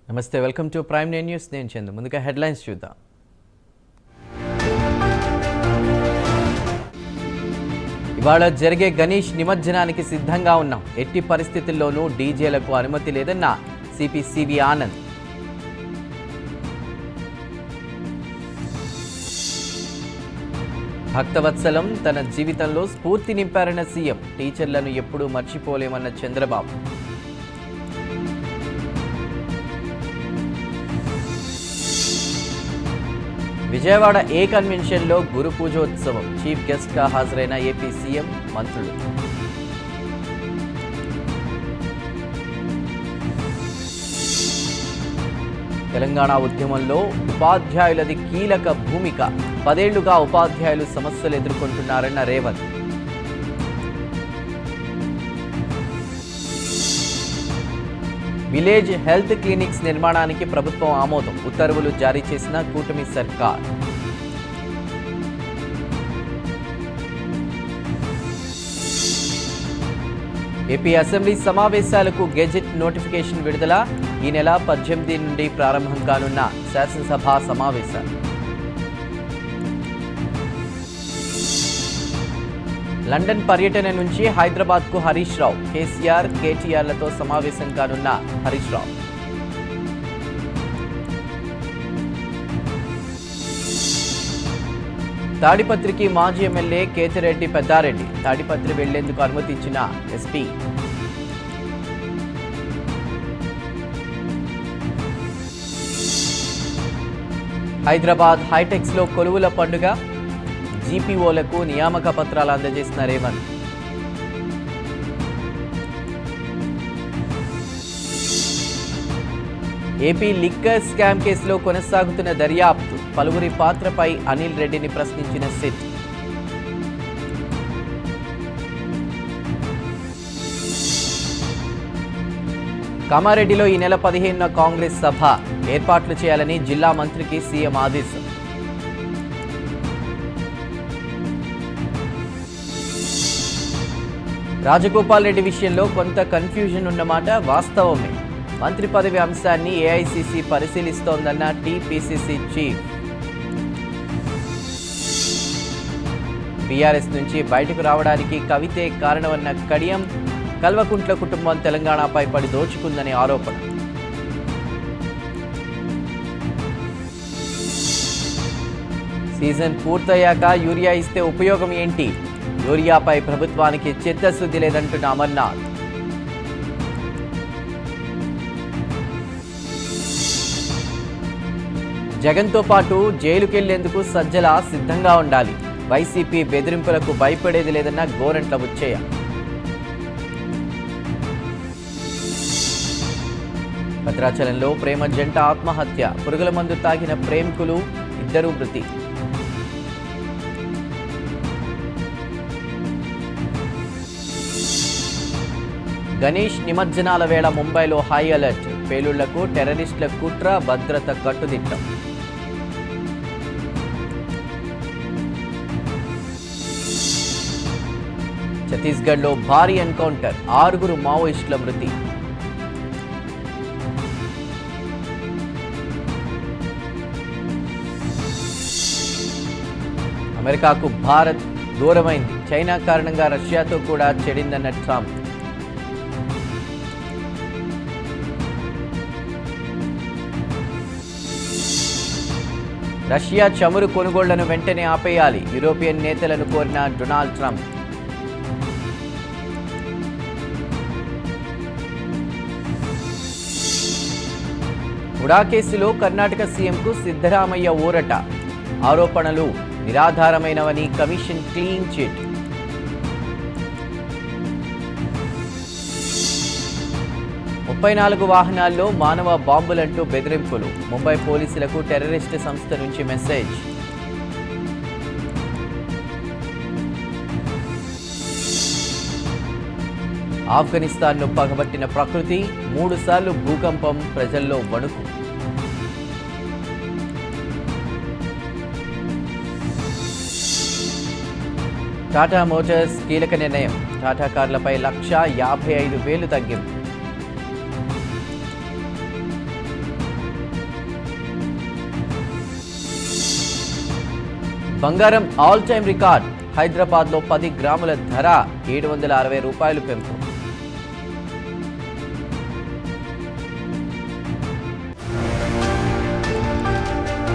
నమస్తే, welcome to prime news. నేను చందు. ముందుగా హెడ్లైన్స్ చూద్దాం. ఇవాళ జరిగే గణేష్ నిమజ్జనానికి సిద్ధంగా ఉన్నాం. ఎట్టి పరిస్థితుల్లోనూ డీజేలకు అనుమతి లేదన్న సిపి సివి ఆనంద్. భక్తవత్సలం తన జీవితంలో స్ఫూర్తి నింపారన్న సీఎం. టీచర్లను ఎప్పుడూ మర్చిపోలేమన్న చంద్రబాబు. విజయవాడ ఏ కన్వెన్షన్లో గురు పూజోత్సవం. చీఫ్ గెస్ట్గా హాజరైన ఏపీ సీఎం, మంత్రులు. తెలంగాణ ఉద్యమంలో ఉపాధ్యాయులది కీలక భూమిక. 10 ఏళ్లుగా ఉపాధ్యాయులు సమస్యలు ఎదుర్కొంటున్నారన్న రేవంత్. విలేజ్ హెల్త్ క్లినిక్స్ నిర్మాణానికి ప్రభుత్వం ఆమోదం. ఉత్తర్వులు జారీ చేసిన కూటమి సర్కార్. ఏపీ అసెంబ్లీ సమావేశాలకు గెజెట్ నోటిఫికేషన్ విడుదల. ఈ నెల 18 నుండి ప్రారంభం కానున్న శాసనసభ సమావేశాలు. లండన్ పర్యటన నుంచి హైదరాబాద్కు హరీష్ రావు. కేసీఆర్, కేటీఆర్లతో సమావేశం కానున్న హరీష్ రావు. తాడిపత్రికి మాజీ ఎమ్మెల్యే కేతిరెడ్డి పెద్దారెడ్డి. తాడిపత్రి వెళ్లేందుకు అనుమతి ఇచ్చిన ఎస్పీ. హైదరాబాద్ హైటెక్స్ లో కొలువుల పండుగ. జీపీఓలకు నియామక పత్రాలు అందజేసిన రేవంత్. ఏపీ లిక్కర్ స్కామ్ కేసులో కొనసాగుతున్న దర్యాప్తు. పలువురి పాత్రపై అనిల్ రెడ్డిని ప్రశ్నించిన సిట్. కామారెడ్డిలో ఈ నెల 15న కాంగ్రెస్ సభ ఏర్పాట్లు చేయాలని జిల్లా మంత్రికి సీఎం ఆదేశం. రాజగోపాల్ రెడ్డి విషయంలో కొంత కన్ఫ్యూజన్ ఉన్నమాట వాస్తవమే. మంత్రి పదవి అంశాన్ని ఏఐసీసీ పరిశీలిస్తోందన్న టీపీసీసీ చీఫ్. బీఆర్ఎస్ నుంచి బయటకు రావడానికి కవితే కారణమన్న కడియం. కల్వకుంట్ల కుటుంబం తెలంగాణపై పడి దోచుకుందనే ఆరోపణ. సీజన్ పూర్తయ్యాక యూరియా ఇస్తే ఉపయోగం ఏంటి? యూరియాపై ప్రభుత్వానికి చిత్తశుద్ధి లేదంటున్న అమర్నాథ్. జగన్తో పాటు జైలుకెళ్లేందుకు సజ్జల సిద్ధంగా ఉండాలి. వైసీపీ బెదిరింపులకు భయపడేది లేదన్న గోరంట్ల బుచ్చయ్య. భద్రాచలంలో ప్రేమ జంట ఆత్మహత్య. పురుగుల మందు తాగిన ప్రేమికులు, 2 మృతి. గణేష్ నిమజ్జనాల వేళ ముంబైలో హై అలర్ట్. పేలుళ్లకు టెర్రరిస్టుల కుట్ర, భద్రత కట్టుదిట్టం. ఛత్తీస్గఢ్లో భారీ ఎన్కౌంటర్. 6 మావోయిస్టుల మృతి. అమెరికాకు భారత్ దూరమైంది. చైనా కారణంగా రష్యాతో కూడా చెడిందన్న ట్రంప్. రష్యా చమురు కొనుగోళ్లను వెంటనే ఆపేయాలి. యూరోపియన్ నేతలను కోరిన డొనాల్డ్ ట్రంప్. హుడా కేసులో కర్ణాటక సీఎంకు సిద్ధరామయ్య ఊరట. ఆరోపణలు నిరాధారమైనవని కమిషన్ క్లీన్ చిట్. ముప్పై 4 వాహనాల్లో మానవ బాంబులంటూ బెదిరింపులు. ముంబై పోలీసులకు టెర్రరిస్టు సంస్థ నుంచి మెసేజ్. ఆఫ్ఘనిస్తాన్ను పగబట్టిన ప్రకృతి. 3 సార్లు భూకంపం. ప్రజల్లో వణుకు. టాటా మోటార్స్ కీలక నిర్ణయం. టాటా కార్లపై 1,55,000 తగ్గింపు. బంగారం ఆల్ టైమ్ రికార్డ్. హైదరాబాద్లో 10 గ్రాముల ధర 760 రూపాయలు పెంపు.